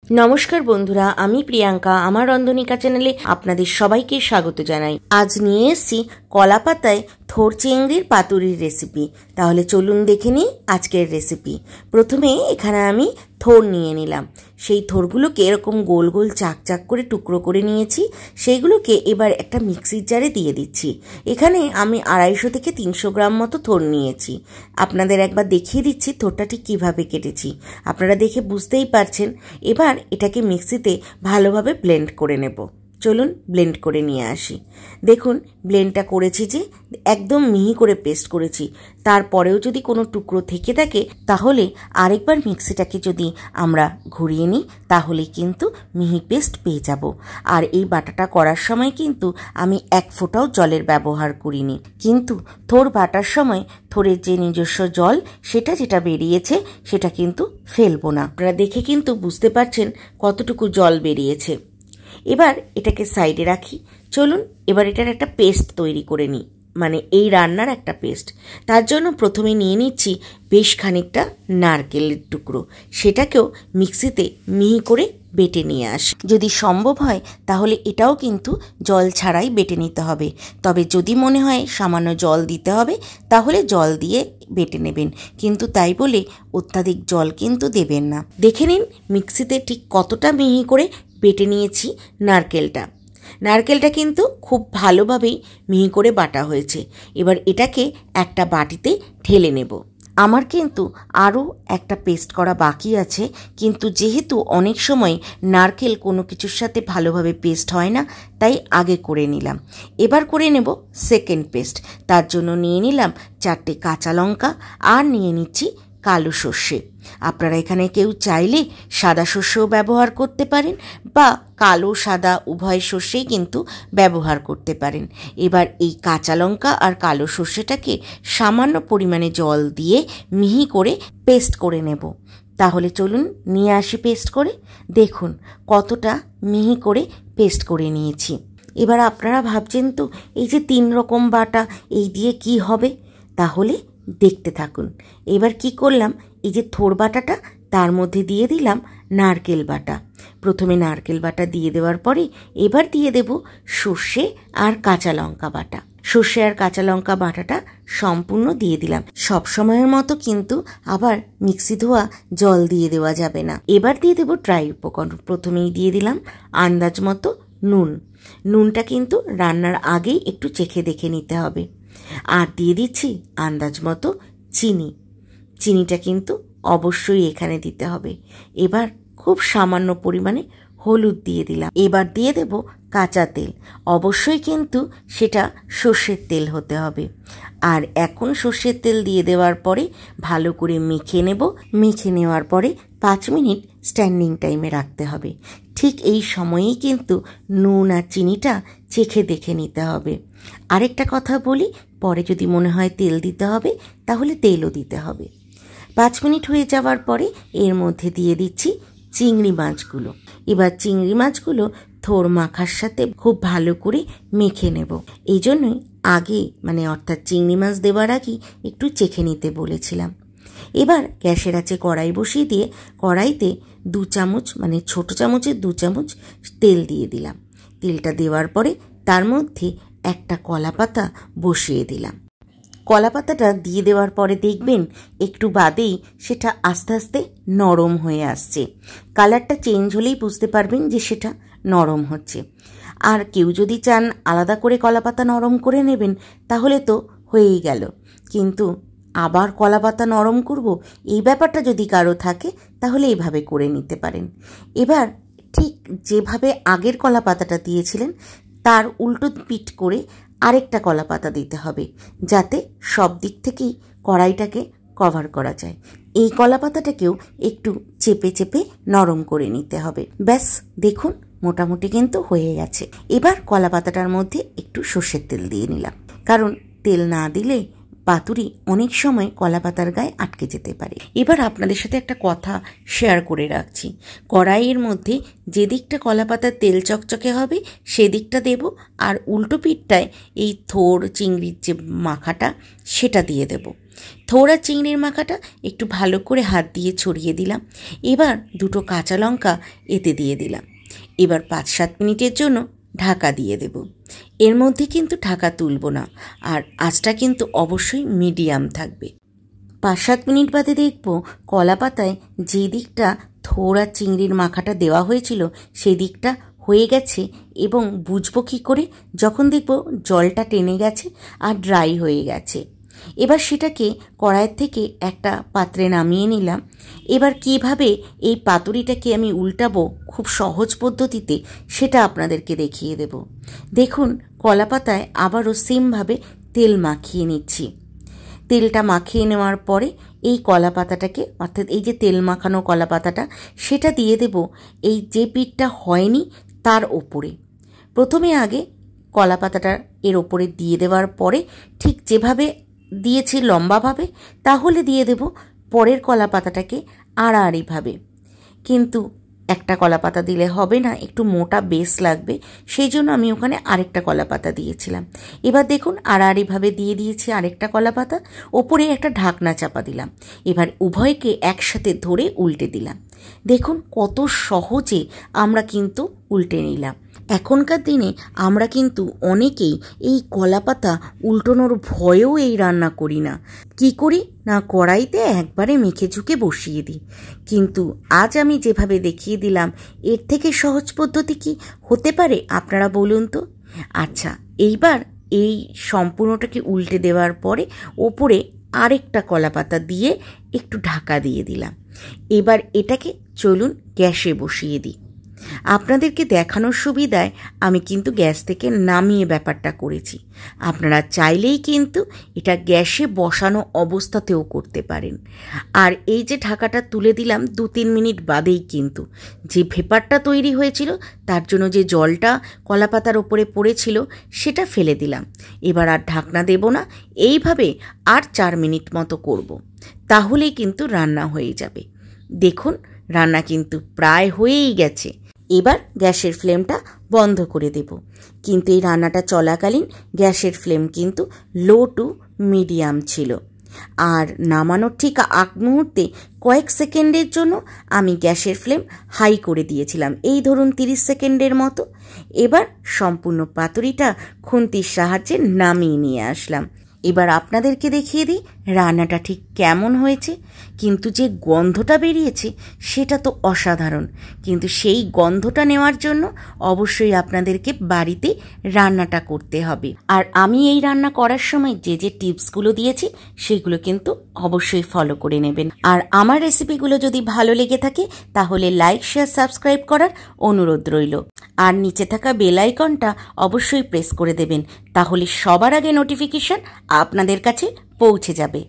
নমস্কার বন্ধুরা, আমি প্রিয়াঙ্কা। আমার রন্ধনিকা চ্যানেলে আপনাদের সবাইকে স্বাগত জানাই। আজ নিয়ে এসেছি কলা পাতায় থোড় চিংড়ির পাতুরির রেসিপি। তাহলে চলুন দেখে নিই আজকের রেসিপি। প্রথমে এখানে আমি থোড় নিয়ে নিলাম। সেই থোড়গুলোকে এরকম গোল গোল চাক চাক করে টুকরো করে নিয়েছি। সেইগুলোকে এবার একটা মিক্সির জারে দিয়ে দিচ্ছি। এখানে আমি 250 থেকে 300 গ্রাম মতো থোড় নিয়েছি। আপনাদের একবার দেখিয়ে দিচ্ছি থোড়টা ঠিক কীভাবে কেটেছি। আপনারা দেখে বুঝতেই পারছেন। এবার এটাকে মিক্সিতে ভালোভাবে ব্লেন্ড করে নেব। চলুন ব্লেন্ড করে নিয়ে আসি। দেখুন ব্লেন্ডটা করেছি যে একদম মিহি করে পেস্ট করেছি। তারপরেও যদি কোনো টুকরো থেকে থাকে তাহলে আরেকবার মিক্সিটাকে যদি আমরা ঘুরিয়ে নিই তাহলে কিন্তু মিহি পেস্ট পেয়ে যাব। আর এই বাটাটা করার সময় কিন্তু আমি এক ফোঁটাও জলের ব্যবহার করিনি। কিন্তু থোড় বাটার সময় থোড়ের যে নিজস্ব জল সেটা যেটা বেরিয়েছে সেটা কিন্তু ফেলবো না। আপনারা দেখে কিন্তু বুঝতে পারছেন কতটুকু জল বেরিয়েছে। এবার এটাকে সাইডে রাখি। চলুন এবার এটার একটা পেস্ট তৈরি করে নিই, মানে এই রান্নার একটা পেস্ট। তার জন্য প্রথমে নিয়ে নিচ্ছি বেশ খানিকটা নারকেলের টুকরো। সেটাকেও মিক্সিতে মিহি করে বেটে নিয়ে আসি। যদি সম্ভব হয় তাহলে এটাও কিন্তু জল ছাড়াই বেটে নিতে হবে। তবে যদি মনে হয় সামান্য জল দিতে হবে তাহলে জল দিয়ে বেটে নেবেন, কিন্তু তাই বলে অত্যাধিক জল কিন্তু দেবেন না। দেখে নিন মিক্সিতে ঠিক কতটা মিহি করে বেটে নিয়েছি নারকেলটা কিন্তু খুব ভালোভাবেই মিহি করে বাটা হয়েছে। এবার এটাকে একটা বাটিতে ঢেলে নেব। আমার কিন্তু আরও একটা পেস্ট করা বাকি আছে, কিন্তু যেহেতু অনেক সময় নারকেল কোনো কিছুর সাথে ভালোভাবে পেস্ট হয় না তাই আগে করে নিলাম। এবার করে নেব সেকেন্ড পেস্ট। তার জন্য নিয়ে নিলাম 4টে কাঁচা লঙ্কা আর নিয়ে নিচ্ছি কালো সর্ষে। আপনারা এখানে কেউ চাইলে সাদা সর্ষেও ব্যবহার করতে পারেন বা কালো সাদা উভয় সর্ষেই কিন্তু ব্যবহার করতে পারেন। এবার এই কাঁচা লঙ্কা আর কালো সর্ষেটাকে সামান্য পরিমাণে জল দিয়ে মিহি করে পেস্ট করে নেব। তাহলে চলুন নিয়ে আসি পেস্ট করে। দেখুন কতটা মিহি করে পেস্ট করে নিয়েছি। এবার আপনারা ভাবছেন তো এই যে 3 রকম বাটা এই দিয়ে কি হবে, তাহলে দেখতে থাকুন। এবার কি করলাম, এই যে থোড় বাটাটা তার মধ্যে দিয়ে দিলাম নারকেল বাটা। প্রথমে নারকেল বাটা দিয়ে দেওয়ার পরে এবার দিয়ে দেব সর্ষে আর কাঁচা লঙ্কা বাটা। সর্ষে আর কাঁচা লঙ্কা বাটাটা সম্পূর্ণ দিয়ে দিলাম। সব সময়ের মতো কিন্তু আবার মিক্সি ধোয়া জল দিয়ে দেওয়া যাবে না। এবার দিয়ে দেব ড্রাই উপকরণ। প্রথমেই দিয়ে দিলাম আন্দাজ মতো নুনটা কিন্তু রান্নার আগেই একটু চেখে দেখে নিতে হবে। আর দিয়ে দিচ্ছি আন্দাজ মতো চিনিটা কিন্তু অবশ্যই এখানে দিতে হবে। এবার খুব সামান্য পরিমাণে হলুদ দিয়ে দিলাম। এবার দিয়ে দেব কাঁচা তেল। অবশ্যই কিন্তু সেটা সর্ষের তেল হতে হবে। আর এখন সর্ষের তেল দিয়ে দেওয়ার পরে ভালো করে মেখে নেব। মেখে নেওয়ার পরে 5 মিনিট স্ট্যান্ডিং টাইমে রাখতে হবে। ঠিক এই সময়েই কিন্তু নুন আর চিনিটা চেখে দেখে নিতে হবে। আরেকটা কথা বলি, পরে যদি মনে হয় তেল দিতে হবে তাহলে তেলও দিতে হবে। 5 মিনিট হয়ে যাওয়ার পরে এর মধ্যে দিয়ে দিচ্ছি চিংড়ি মাছগুলো। এবার চিংড়ি মাছগুলো থোড় মাখার সাথে খুব ভালো করে মেখে নেব। এই জন্যই আগে অর্থাৎ চিংড়ি মাছ দেওয়ার আগে একটু চেখে নিতে বলেছিলাম। এবার গ্যাসের আঁচে কড়াই বসিয়ে দিয়ে কড়াইতে 2 চামচ ছোট চামচের 2 চামচ তেল দিয়ে দিলাম। তেলটা দেওয়ার পরে তার মধ্যে একটা কলা পাতা বসিয়ে দিলাম। কলা পাতাটা দিয়ে দেওয়ার পরে দেখবেন একটু বাদেই সেটা আস্তে আস্তে নরম হয়ে আসছে। কালারটা চেঞ্জ হলেই বুঝতে পারবেন যে সেটা নরম হচ্ছে। আর কেউ যদি চান আলাদা করে কলা পাতা নরম করে নেবেন তাহলে তো হয়েই গেল, কিন্তু আবার কলা পাতা নরম করব এই ব্যাপারটা যদি কারো থাকে তাহলে এইভাবে করে নিতে পারেন। এবার ঠিক যেভাবে আগের কলা পাতাটা দিয়েছিলেন তার উল্টো পিঠ করে আরেকটা কলা পাতা দিতে হবে, যাতে সব দিক থেকেই কড়াইটাকে কভার করা যায়। এই কলা পাতাটাকেও একটু চেপে চেপে নরম করে নিতে হবে। ব্যাস দেখুন মোটামুটি কিন্তু হয়ে গেছে। এবার কলা পাতাটার মধ্যে একটু সর্ষের তেল দিয়ে নিলাম, কারণ তেল না দিলে পাতুরি অনেক সময় কলা পাতার গায়ে আটকে যেতে পারে। এবার আপনাদের সাথে একটা কথা শেয়ার করে রাখছি। কড়াইয়ের মধ্যে যে দিকটা কলা পাতার তেল চকচকে হবে সেদিকটা দেব, আর উল্টো পিঠটায় এই থোড় চিংড়ির যে মাখাটা সেটা দিয়ে দেব। থোড়া চিংড়ির মাখাটা একটু ভালো করে হাত দিয়ে ছড়িয়ে দিলাম। এবার দুটো কাঁচা লঙ্কা এতে দিয়ে দিলাম। এবার 5-7 মিনিটের জন্য ঢাকা দিয়ে দেব। এর মধ্যে কিন্তু ঢাকা তুলব না, আর আঁচটা কিন্তু অবশ্যই মিডিয়াম থাকবে। 5-7 মিনিট বাদে দেখব কলা পাতায় যে দিকটা থোড়া চিংড়ির মাখাটা দেওয়া হয়েছিল সেই দিকটা হয়ে গেছে। এবং বুঝবো কী করে? যখন দেখব জলটা টেনে গেছে আর ড্রাই হয়ে গেছে। এবার সেটাকে কড়াইয়ের থেকে একটা পাত্রে নামিয়ে নিলাম। এবার কিভাবে এই পাতুরিটাকে আমি উল্টাবো খুব সহজ পদ্ধতিতে সেটা আপনাদেরকে দেখিয়ে দেব। দেখুন, কলা পাতায় আবারও সেমভাবে তেল মাখিয়ে নিচ্ছি। তেলটা মাখিয়ে নেওয়ার পরে এই কলা পাতাটাকে, অর্থাৎ এই যে তেল মাখানো কলা পাতাটা, সেটা দিয়ে দেব এই যে পিঠটা হয়নি তার ওপরে। প্রথমে আগে কলা পাতাটা এর ওপরে দিয়ে দেওয়ার পরে ঠিক যেভাবে দিয়েছি লম্বাভাবে, তাহলে দিয়ে দেব পরের কলা পাতাটাকে আড়াআড়িভাবে। কিন্তু একটা কলা পাতা দিলে হবে না, একটু মোটা বেস লাগবে, সেই জন্য আমি ওখানে আরেকটা কলা পাতা দিয়েছিলাম। এবার দেখুন আড়াআড়িভাবে দিয়ে দিয়েছি আরেকটা কলা পাতা, ওপরে একটা ঢাকনা চাপা দিলাম। এবার উভয়কে একসাথে ধরে উল্টে দিলাম। দেখুন কত সহজে আমরা কিন্তু উল্টে নিলাম। এখনকার দিনে আমরা কিন্তু অনেকেই এই কলা পাতা উল্টোনোর ভয়েও এই রান্না করি না। কি করি না, কড়াইতে একবারে মেখে ঝুঁকে বসিয়ে দিই। কিন্তু আজ আমি যেভাবে দেখিয়ে দিলাম, এর থেকে সহজ পদ্ধতি কি হতে পারে আপনারা বলুন তো? আচ্ছা, এইবার এই সম্পূর্ণটাকে উল্টে দেওয়ার পরে ওপরে আরেকটা কলা পাতা দিয়ে একটু ঢাকা দিয়ে দিলাম। এবার এটাকে চলুন গ্যাসে বসিয়ে দিই। আপনাদেরকে দেখানোর সুবিধায় আমি কিন্তু গ্যাস থেকে নামিয়ে ব্যাপারটা করেছি। আপনারা চাইলেই কিন্তু এটা গ্যাসে বসানো অবস্থাতেও করতে পারেন। আর এই যে ঢাকাটা তুলে দিলাম 2-3 মিনিট বাদেই কিন্তু যে ভেপারটা তৈরি হয়েছিল, তার জন্য যে জলটা কলাপাতার ওপরে পড়েছিল সেটা ফেলে দিলাম। এবার আর ঢাকনা দেব না, এইভাবে আর 4 মিনিট মতো করব, তাহলেই কিন্তু রান্না হয়ে যাবে। দেখুন রান্না কিন্তু প্রায় হয়েই গেছে। এবার গ্যাসের ফ্লেমটা বন্ধ করে দেব। কিন্তু এই রান্নাটা চলাকালীন গ্যাসের ফ্লেম কিন্তু লো টু মিডিয়াম ছিল। আর নামানোর ঠিক আগ মুহূর্তে কয়েক সেকেন্ডের জন্য আমি গ্যাসের ফ্লেম হাই করে দিয়েছিলাম, এই ধরুন 30 সেকেন্ডের মতো। এবার সম্পূর্ণ পাতুরিটা খুন্তির সাহায্যে নামিয়ে নিয়ে আসলাম। এবার আপনাদেরকে দেখিয়ে দিই রান্নাটা ঠিক কেমন হয়েছে। কিন্তু যে গন্ধটা বেরিয়েছে সেটা তো অসাধারণ। কিন্তু সেই গন্ধটা নেওয়ার জন্য অবশ্যই আপনাদেরকে বাড়িতে রান্নাটা করতে হবে। আর আমি এই রান্না করার সময় যে যে টিপসগুলো দিয়েছি সেগুলো কিন্তু অবশ্যই ফলো করে নেবেন। আর আমার রেসিপিগুলো যদি ভালো লেগে থাকে তাহলে লাইক, শেয়ার, সাবস্ক্রাইব করার অনুরোধ রইল। আর নিচে থাকা বেল আইকনটা অবশ্যই প্রেস করে দেবেন, তাহলে সবার আগে নোটিফিকেশন আপনাদের কাছে পৌঁছে যাবে।